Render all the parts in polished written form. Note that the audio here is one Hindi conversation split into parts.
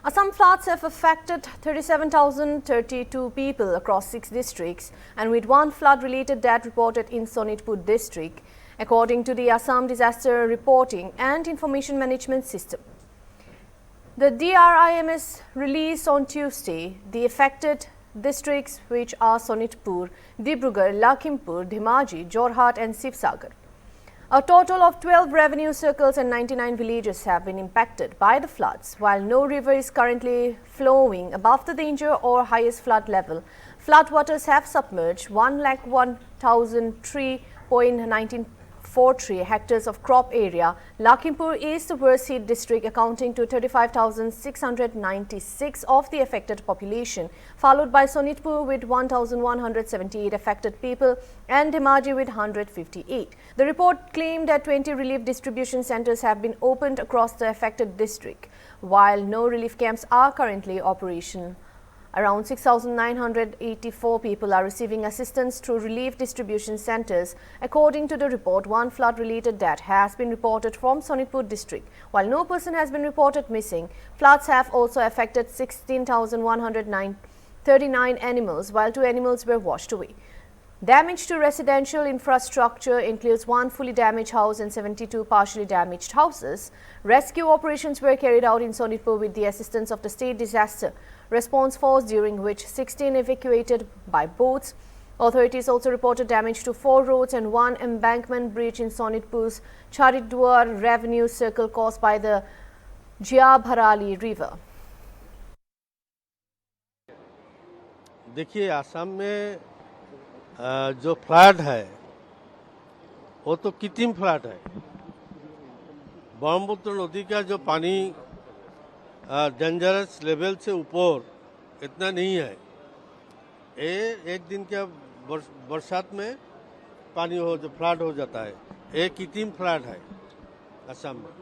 Assam floods have affected 37,032 people across 6 districts and with one flood-related death reported in Sonitpur district, according to the Assam Disaster Reporting and Information Management System. The DRIMS released on Tuesday the affected districts, which are Sonitpur, Dibrugarh, Lakhimpur, Dhemaji, Jorhat and Sivsagar. A total of 12 revenue circles and 99 villages have been impacted by the floods. While no river is currently flowing above the danger or highest flood level, flood waters have submerged 1,01,003.1943 hectares of crop area. Lakhimpur is the worst hit district, accounting to 35,696 of the affected population, followed by Sonitpur with 1,178 affected people and Dhemaji with 158. The report claimed that 20 relief distribution centers have been opened across the affected district, while no relief camps are currently operational. Around 6,984 people are receiving assistance through relief distribution centers. According to the report, one flood-related death has been reported from Sonitpur district. While no person has been reported missing, floods have also affected 16,139 animals, while 2 animals were washed away. Damage to residential infrastructure includes 1 fully damaged house and 72 partially damaged houses. Rescue operations were carried out in Sonitpur with the assistance of the State Disaster Response Force, during which 16 evacuated by boats. Authorities also reported damage to 4 roads and 1 embankment bridge in Sonitpur's Charidwar revenue circle caused by the Jiabharali river. देखिए, आसाम में जो फ्लड है वो तो कृत्रिम फ्लड है। ब्रह्मपुत्र नदी का जो पानी डेंजरस लेवल से ऊपर इतना नहीं है। ये एक दिन के बरसात में पानी हो जो फ्लड हो जाता है, ये कृत्रिम फ्लड है असम में।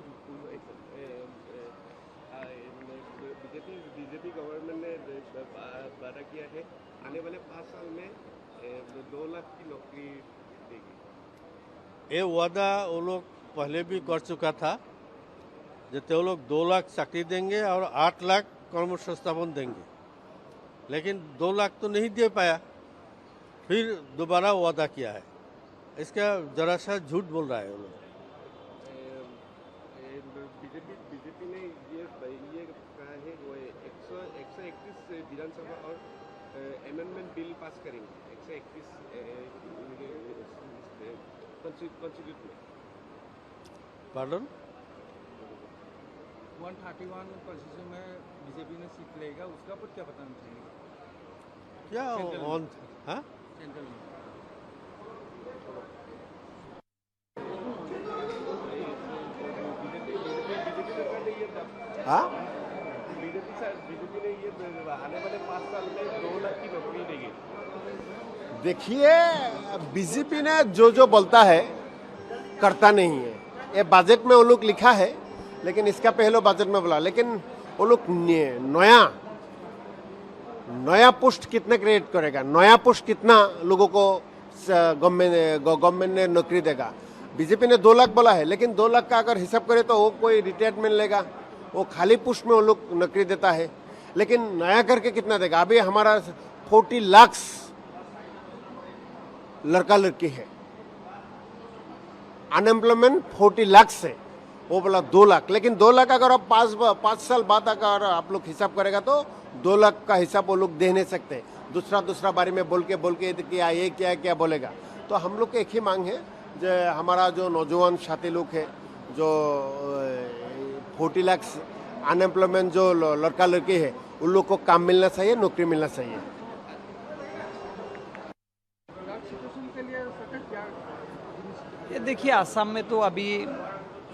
बीजेपी गवर्नमेंट ने वादा किया है आने वाले 5 साल में 2 लाख की नौकरी देगी। ये वादा वो लोग पहले भी कर चुका था, जैसे वो लोग 2 लाख चाकरी देंगे और 8 लाख कर्म संस्थापन देंगे, लेकिन 2 लाख तो नहीं दे पाया, फिर दोबारा वादा किया है। इसका जरा सा झूठ बोल रहा है वो लोग। बीजेपी ने ये कहा है वो 131 विधानसभा और अमेंडमेंट बिल पास करेंगे। 131 कॉन्स्टिट्यूट में पार्डन 131 कॉन्स्टिट्यूशन में बीजेपी ने सीट लेगा, उसका पर क्या बताना चाहिए? क्या ऑन हाँ सेंट्रल में हाँ बीजेपी ने ये आने वाले 5 साल में 2 लाख की नौकरी देगी। देखिए, बीजेपी ने जो बोलता है करता नहीं है। ये बजट में वो लोग लिखा है, लेकिन इसका पहले बजट में बोला, लेकिन वो लोग नया पोस्ट कितना क्रिएट करेगा, नया पोस्ट कितना लोगों को गवर्नमेंट ने नौकरी देगा। बीजेपी ने 2 लाख बोला है, लेकिन 2 लाख का अगर हिसाब करे तो वो कोई रिटायरमेंट लेगा, वो खाली पोस्ट में वो लोग नौकरी देता है, लेकिन नया करके कितना देगा। अभी हमारा 40 लाख लड़का लड़की है, अनएम्प्लॉयमेंट 40 लाख से, वो बोला 2 लाख, लेकिन 2 लाख अगर आप 5 साल बाद अगर आप लोग हिसाब करेगा तो 2 लाख का हिसाब वो लोग दे नहीं सकते। दूसरा बारे में बोल के किया ये क्या बोलेगा। तो हम लोग की एक ही मांग है, जो हमारा जो नौजवान साथी लोग है, जो 40 लाख अनएम्प्लॉयमेंट जो लड़का लड़की है, उन लोग को काम मिलना चाहिए, नौकरी मिलना चाहिए। ये देखिए, आसाम में तो अभी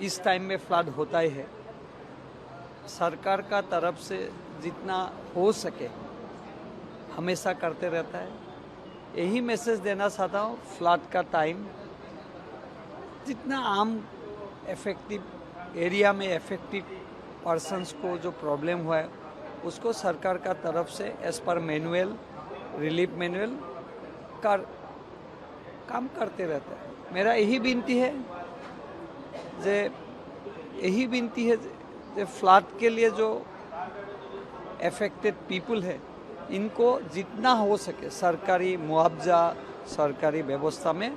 इस टाइम में फ्लड होता ही है। सरकार का तरफ से जितना हो सके हमेशा करते रहता है। यही मैसेज देना चाहता हूँ, फ्लड का टाइम जितना आम इफेक्टिव एरिया में इफेक्टिव पर्सन्स को जो प्रॉब्लम हुआ है उसको सरकार का तरफ से as per manual relief manual काम करते रहता है। मेरा यही विनती है जे फ्लड के लिए जो अफेक्टेड पीपल है, इनको जितना हो सके सरकारी मुआवजा, सरकारी व्यवस्था में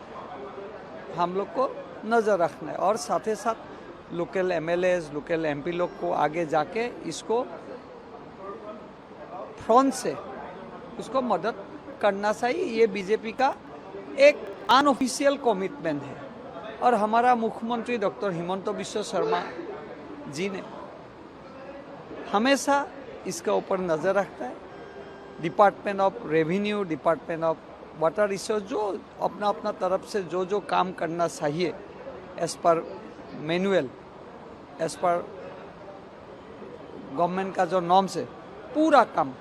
हम लोग को नज़र रखना है और साथ ही साथ लोकल एमएलएज, लोकल एमपी लोग को आगे जाके इसको फ्रंट से उसको मदद करना चाहिए। ये बीजेपी का एक अनऑफिशियल कमिटमेंट है और हमारा मुख्यमंत्री डॉक्टर हिमंत बिश्व शर्मा जी ने हमेशा इसके ऊपर नज़र रखता है। Department of revenue, department of water resource जो अपना अपना तरफ से जो काम करना चाहिए as per manual, as per government का जो नॉर्म्स है, पूरा काम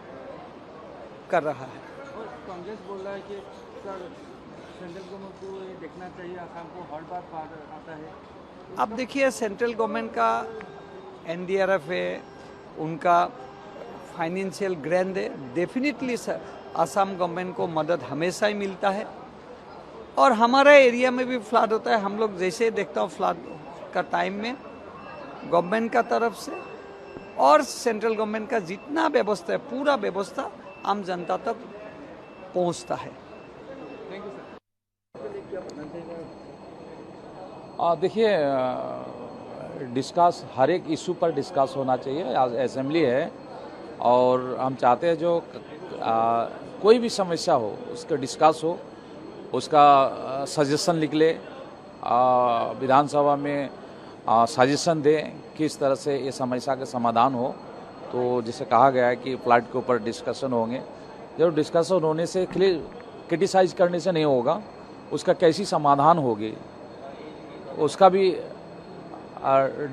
कर रहा है। और कांग्रेस बोल रहा है कि सर सेंट्रल गवर्नमेंट को ये देखना चाहिए, आसाम को हर बार पार आता है। अब देखिए सेंट्रल गवर्नमेंट का एनडीआरएफ है, उनका फाइनेंशियल ग्रैंड है, डेफिनेटली आसाम गवर्नमेंट को मदद हमेशा ही मिलता है और हमारे एरिया में भी फ्लड होता है। हम लोग जैसे देखता हूँ फ्लड का टाइम में गवर्नमेंट का तरफ से और सेंट्रल गवर्नमेंट का जितना व्यवस्था है, पूरा व्यवस्था आम जनता तक पहुँचता है। देखिए, डिस्कस हर एक इशू पर डिस्कस होना चाहिए। आज असेंबली है और हम चाहते हैं जो कोई भी समस्या हो उसका डिस्कस हो, उसका सजेशन लिख ले, विधानसभा में सजेशन दे किस तरह से ये समस्या का समाधान हो। तो जैसे कहा गया है कि फ्लड के ऊपर डिस्कशन होंगे, जब डिस्कशन होने से क्रिटिसाइज करने से नहीं होगा, उसका कैसी समाधान होगी उसका भी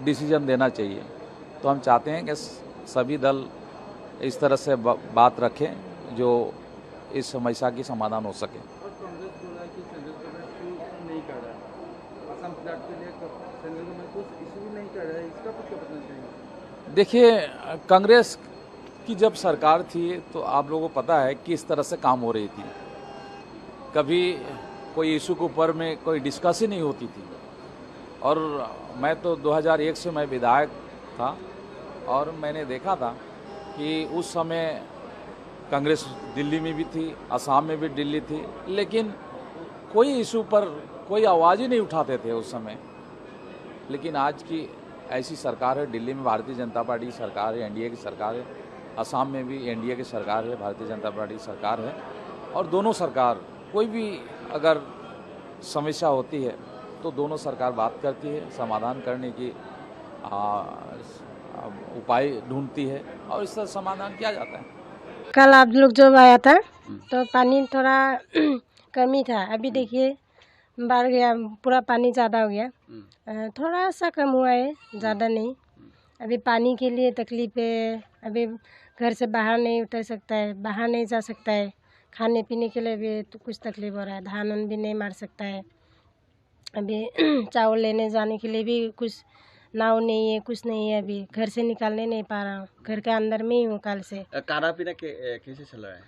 डिसीजन देना चाहिए। तो हम चाहते हैं कि सभी दल इस तरह से बात रखें जो इस समस्या की समाधान हो सके। और कांग्रेस बोल रहा है कि सेंट्रल गवर्नमेंट कुछ नहीं कर रहा है, आसाम फ्लड के लिए सेंट्रल गवर्नमेंट कुछ इशू नहीं कर रहा है, इसका कुछ क्या बताना चाहिए? देखिए, कांग्रेस की जब सरकार थी तो आप लोगों को पता है किस तरह से काम हो रही थी। कभी कोई इशू के ऊपर में कोई डिस्कस ही नहीं होती थी। और मैं तो 2001 से मैं विधायक था और मैंने देखा था कि उस समय कांग्रेस दिल्ली में भी थी, असम में भी दिल्ली थी, लेकिन कोई इशू पर कोई आवाज़ ही नहीं उठाते थे उस समय। लेकिन आज की ऐसी सरकार है, दिल्ली में भारतीय जनता पार्टी की सरकार है, एनडीए की सरकार है, असम में भी एनडीए की सरकार है, भारतीय जनता पार्टी की सरकार है। और दोनों सरकार कोई भी अगर समस्या होती है तो दोनों सरकार बात करती है, समाधान करने की उपाय ढूंढती है और इस तरह समाधान किया जाता है। कल आप लोग जब आया था तो पानी थोड़ा कमी था, अभी देखिए बढ़ गया, पूरा पानी ज़्यादा हो गया। थोड़ा सा कम हुआ है, ज़्यादा नहीं। अभी पानी के लिए तकलीफ है, अभी घर से बाहर नहीं उतर सकता है, बाहर नहीं जा सकता है, खाने पीने के लिए भी तो कुछ तकलीफ हो रहा है, धान भी नहीं मार सकता है। अभी चावल लेने जाने के लिए भी कुछ नाव नहीं है, कुछ नहीं है, अभी घर से निकालने नहीं पा रहा हूँ, घर के अंदर में ही हूँ कल से। खाना पीना कैसे चल रहा है?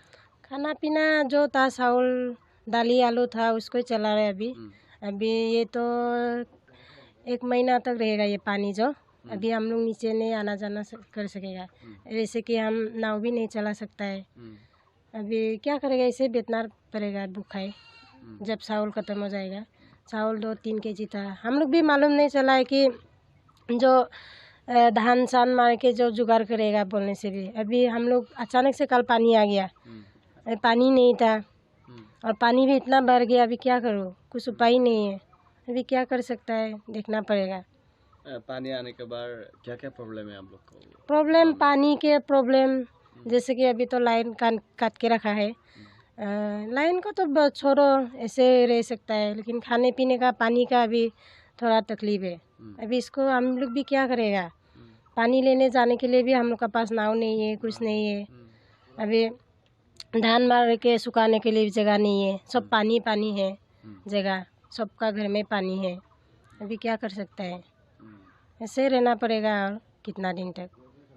खाना पीना जो था चावल दाली आलू था उसको चला रहे अभी। अभी ये तो 1 महीना तक रहेगा ये पानी जो। अभी हम लोग नीचे नहीं आना जाना कर सकेगा, जैसे कि हम नाव भी नहीं चला सकता है। अभी क्या करेगा, इसे बेचना पड़ेगा भूखा है जब चावल ख़त्म हो जाएगा। चावल 2-3 केजी था, हम लोग भी मालूम नहीं चला है कि जो धान सान मार के जो जुगाड़ करेगा बोलने से भी। अभी हम लोग अचानक से कल पानी आ गया, अभी पानी नहीं था और पानी भी इतना बढ़ गया, अभी क्या करूँ, कुछ उपाय नहीं है। अभी क्या कर सकता है, देखना पड़ेगा। पानी आने के बाद क्या क्या प्रॉब्लम है आप लोग को? प्रॉब्लम पानी के प्रॉब्लम, जैसे कि अभी तो लाइन काट के रखा है। लाइन को तो छोड़ो, ऐसे रह सकता है, लेकिन खाने पीने का पानी का अभी थोड़ा तकलीफ है। अभी इसको हम लोग भी क्या करेगा, पानी लेने जाने के लिए भी हम लोग का पास नाव नहीं है, कुछ नहीं है। अभी धान मार के सुखाने के लिए भी जगह नहीं है, सब पानी पानी है जगह, सबका घर में पानी है। अभी क्या कर सकता है, ऐसे रहना पड़ेगा और कितना दिन तक।